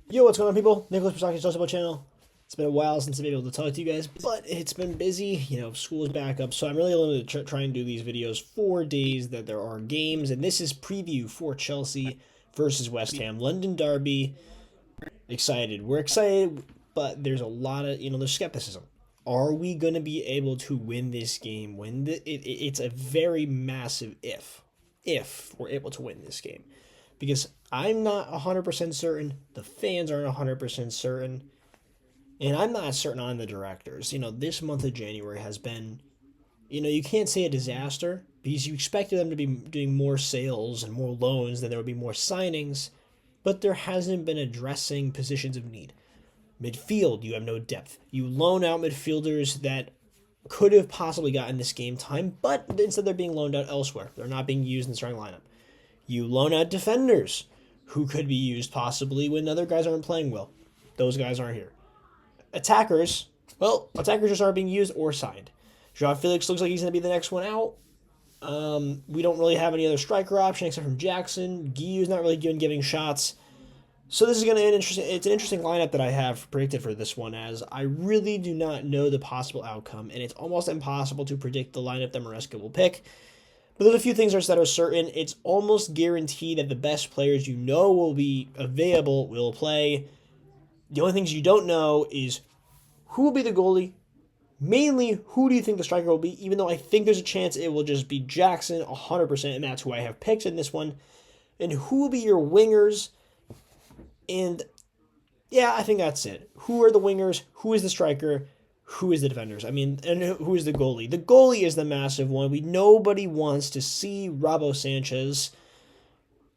Yo, what's going on, people? Nicholas Persakis, Social Channel. It's been a while since I've been able to talk to you guys, but it's been busy. School is back up, so I'm really only to try and do these videos 4 days that there are games, and this is preview for Chelsea versus West Ham. London Derby. Excited. We're excited, but there's a lot of, there's skepticism. Are we going to be able to win this game? It's a very massive if we're able to win this game. Because I'm not 100% certain, the fans aren't 100% certain, and I'm not certain on the directors. This month of January has been, you can't say a disaster because you expected them to be doing more sales and more loans, then there would be more signings, but there hasn't been addressing positions of need. Midfield, you have no depth. You loan out midfielders that could have possibly gotten this game time, but instead they're being loaned out elsewhere. They're not being used in the starting lineup. You loan out defenders who could be used possibly when other guys aren't playing well. Those guys aren't here. Attackers just aren't being used or signed. Joao Felix looks like he's going to be the next one out. We don't really have any other striker option except from Jackson. Guiu's not really giving shots. So this is going to be it's an interesting lineup that I have predicted for this one, as I really do not know the possible outcome, and it's almost impossible to predict the lineup that Maresca will pick. But there's a few things that are certain. It's almost guaranteed that the best players will be available will play. The only things you don't know is who will be the goalie. Mainly, who do you think the striker will be? Even though I think there's a chance it will just be Jackson 100%, and that's who I have picked in this one. And who will be your wingers? And yeah, I think that's it. Who are the wingers? Who is the striker? Who is the defenders? And who is the goalie? The goalie is the massive one. Nobody wants to see Robo Sanchez.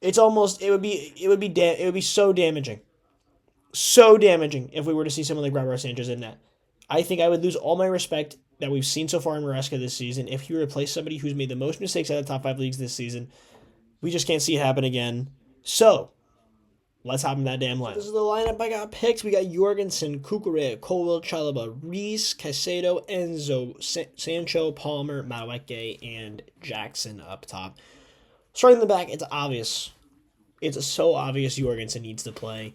It would be so damaging. So damaging if we were to see someone like Robo Sanchez in net. I think I would lose all my respect that we've seen so far in Maresca this season if he replaced somebody who's made the most mistakes out of the top 5 leagues this season. We just can't see it happen again. So, let's hop in that damn lineup. This is the lineup I got picked. We got Jorgenson, Cucurella, Colwill, Chalobah, Reese, Caicedo, Enzo, Sancho, Palmer, Madueke, and Jackson up top. Starting in the back, it's obvious. It's so obvious Jorgenson needs to play.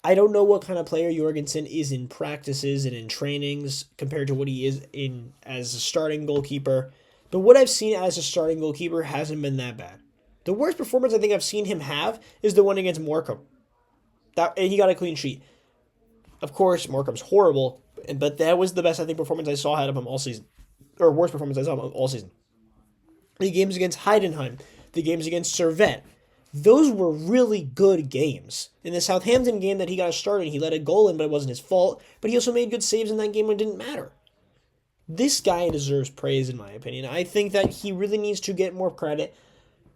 I don't know what kind of player Jorgenson is in practices and in trainings compared to what he is in as a starting goalkeeper. But what I've seen as a starting goalkeeper hasn't been that bad. The worst performance I think I've seen him have is the one against Morecambe. And he got a clean sheet. Of course, Morecambe's horrible, but that was the best, I think, performance I saw out of him all season. Or worst performance I saw of him all season. The games against Heidenheim, the games against Servette, those were really good games. In the Southampton game that he got started, he let a goal in, but it wasn't his fault. But he also made good saves in that game when it didn't matter. This guy deserves praise, in my opinion. I think that he really needs to get more credit.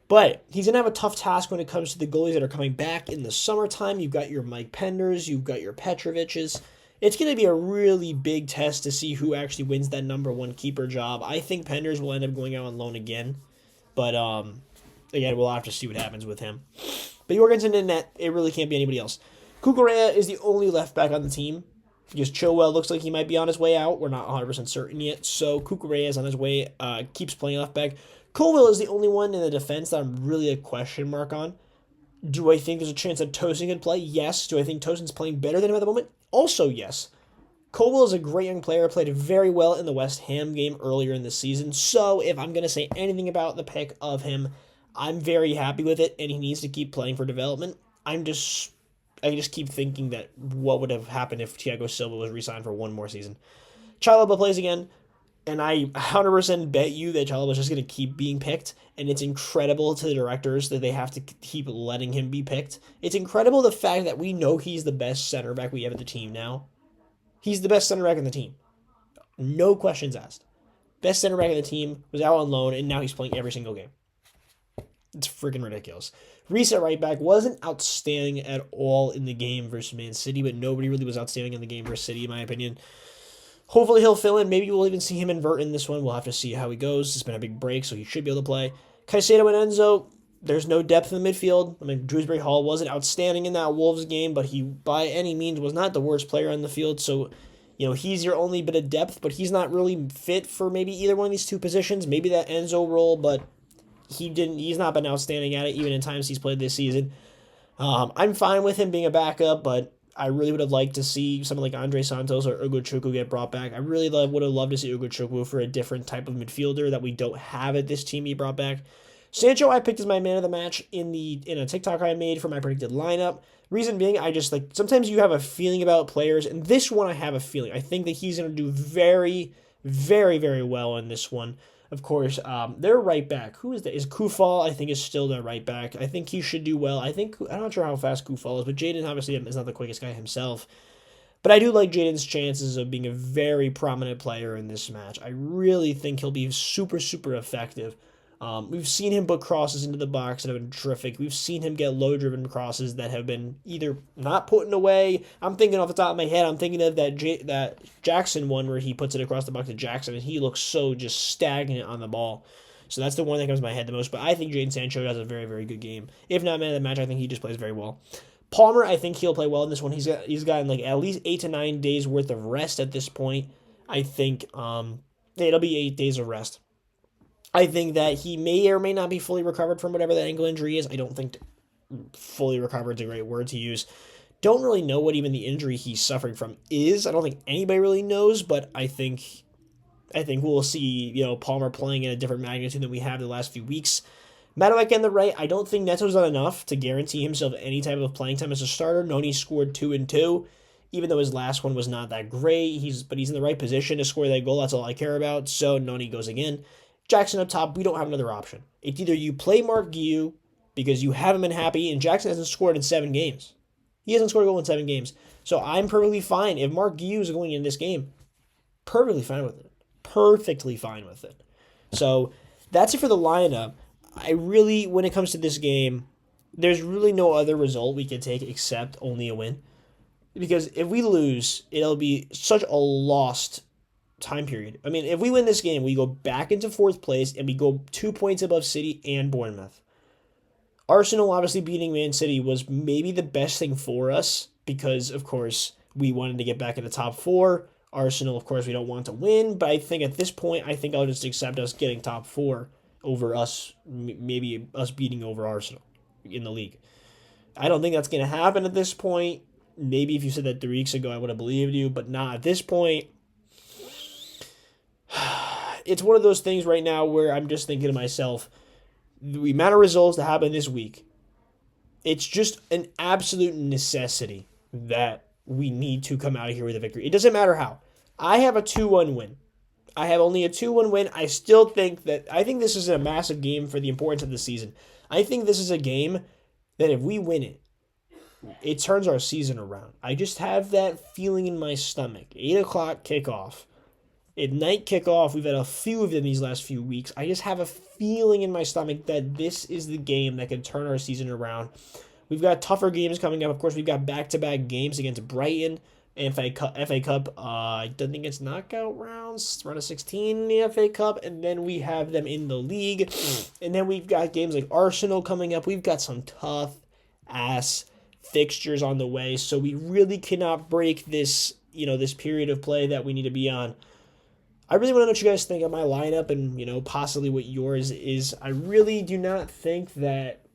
But he's going to have a tough task when it comes to the goalies that are coming back in the summertime. You've got your Mike Penders. You've got your Petroviches. It's going to be a really big test to see who actually wins that number 1 keeper job. I think Penders will end up going out on loan again. But, again, we'll have to see what happens with him. But Jorgensen in net, it really can't be anybody else. Cucurella is the only left back on the team, because Chilwell looks like he might be on his way out. We're not 100% certain yet. So Cucurella is on his way, keeps playing left back. Colwill is the only one in the defense that I'm really a question mark on. Do I think there's a chance that Tosin could play? Yes. Do I think Tosin's playing better than him at the moment? Also, yes. Colwill is a great young player, played very well in the West Ham game earlier in the season. So if I'm going to say anything about the pick of him, I'm very happy with it, and he needs to keep playing for development. I just keep thinking that what would have happened if Thiago Silva was re-signed for one more season. Chalobah plays again. And I 100% bet you that Chels is just going to keep being picked. And it's incredible to the directors that they have to keep letting him be picked. It's incredible the fact that we know he's the best center back we have at the team now. He's the best center back in the team. No questions asked. Best center back in the team, was out on loan, and now he's playing every single game. It's freaking ridiculous. Reese at right back wasn't outstanding at all in the game versus Man City, but nobody really was outstanding in the game versus City, in my opinion. Hopefully he'll fill in. Maybe we'll even see him invert in this one. We'll have to see how he goes. It's been a big break, so he should be able to play. Caicedo and Enzo, there's no depth in the midfield. Dewsbury Hall wasn't outstanding in that Wolves game, but he, by any means, was not the worst player on the field. So, he's your only bit of depth, but he's not really fit for maybe either one of these two positions. Maybe that Enzo role, but he's not been outstanding at it, even in times he's played this season. I'm fine with him being a backup, but I really would have liked to see someone like Andre Santos or Ugochukwu get brought back. I really would have loved to see Ugochukwu for a different type of midfielder that we don't have at this team he brought back. Sancho I picked as my man of the match in a TikTok I made for my predicted lineup. Reason being, I just like sometimes you have a feeling about players, and this one I have a feeling. I think that he's going to do very, very, very well in this one. Of course, their right back. Who is that? Is Kufal? I think is still their right back. I think he should do well. I'm not sure how fast Kufal is, but Jaden obviously is not the quickest guy himself. But I do like Jaden's chances of being a very prominent player in this match. I really think he'll be super, super effective. We've seen him put crosses into the box that have been terrific. We've seen him get low-driven crosses that have been either not putting away. I'm thinking off the top of my head, I'm thinking of that Jackson one where he puts it across the box to Jackson, and he looks so just stagnant on the ball. So that's the one that comes to my head the most. But I think Jadon Sancho does a very, very good game. If not man of the match, I think he just plays very well. Palmer, I think he'll play well in this one. He's gotten like at least 8 to 9 days worth of rest at this point. I think it'll be 8 days of rest. I think that he may or may not be fully recovered from whatever that ankle injury is. I don't think fully recovered is a great word to use. Don't really know what even the injury he's suffering from is. I don't think anybody really knows, but I think we'll see, Palmer playing at a different magnitude than we have the last few weeks. Madueke on the right, I don't think Neto's done enough to guarantee himself any type of playing time as a starter. Noni scored 2 and 2, even though his last one was not that great. But he's in the right position to score that goal. That's all I care about. So Noni goes again. Jackson up top, we don't have another option. It's either you play Mark Guiu because you haven't been happy, and Jackson hasn't scored in 7 games. He hasn't scored a goal in 7 games. So I'm perfectly fine. If Mark Guiu is going in this game, perfectly fine with it. Perfectly fine with it. So that's it for the lineup. When it comes to this game, there's really no other result we can take except only a win. Because if we lose, it'll be such a lost time period. I mean, if we win this game, we go back into 4th place and we go 2 points above City and Bournemouth. Arsenal obviously beating Man City was maybe the best thing for us because, of course, we wanted to get back in the top 4. Arsenal, of course, we don't want to win, but I think at this point, I'll just accept us getting top 4 over us, maybe us beating over Arsenal in the league. I don't think that's going to happen at this point. Maybe if you said that 3 weeks ago, I would have believed you, but not at this point. It's one of those things right now where I'm just thinking to myself, the amount of results that happen this week, it's just an absolute necessity that we need to come out of here with a victory. It doesn't matter how. I have a 2-1 win. I have only a 2-1 win. I think this is a massive game for the importance of the season. I think this is a game that if we win it, it turns our season around. I just have that feeling in my stomach. 8 o'clock kickoff. At night kickoff, we've had a few of them these last few weeks. I just have a feeling in my stomach that this is the game that can turn our season around. We've got tougher games coming up. Of course, we've got back-to-back games against Brighton and FA Cup. I don't think it's knockout rounds, round of 16 in the FA Cup, and then we have them in the league. And then we've got games like Arsenal coming up. We've got some tough-ass fixtures on the way, so we really cannot break this, this period of play that we need to be on. I really want to know what you guys think of my lineup and, possibly what yours is. I really do not think that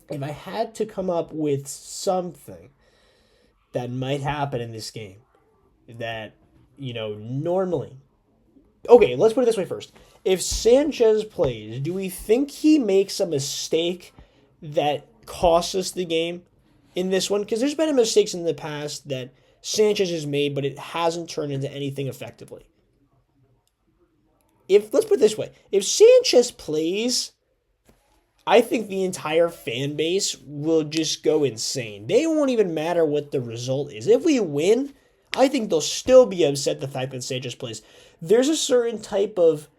if I had to come up with something that might happen in this game that, normally... Okay, let's put it this way first. If Sanchez plays, do we think he makes a mistake that costs us the game in this one? Because there's been mistakes in the past that Sanchez has made, but it hasn't turned into anything effectively. Let's put it this way. If Sanchez plays, I think the entire fan base will just go insane. They won't even matter what the result is. If we win, I think they'll still be upset the fact that Sanchez plays. There's a certain type of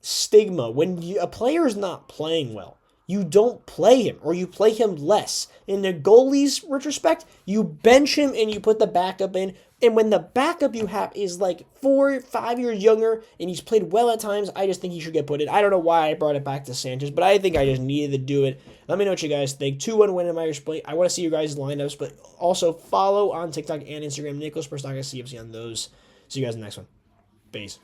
stigma when a player is not playing well. You don't play him, or you play him less. In the goalie's retrospect, you bench him and you put the backup in. And when the backup you have is like 4 or 5 years younger and he's played well at times, I just think he should get put in. I don't know why I brought it back to Sanchez, but I think I just needed to do it. Let me know what you guys think. 2-1 win in my split. I want to see your guys' lineups, but also follow on TikTok and Instagram, Nicholas Perstock, CFC on those. See you guys in the next one. Peace.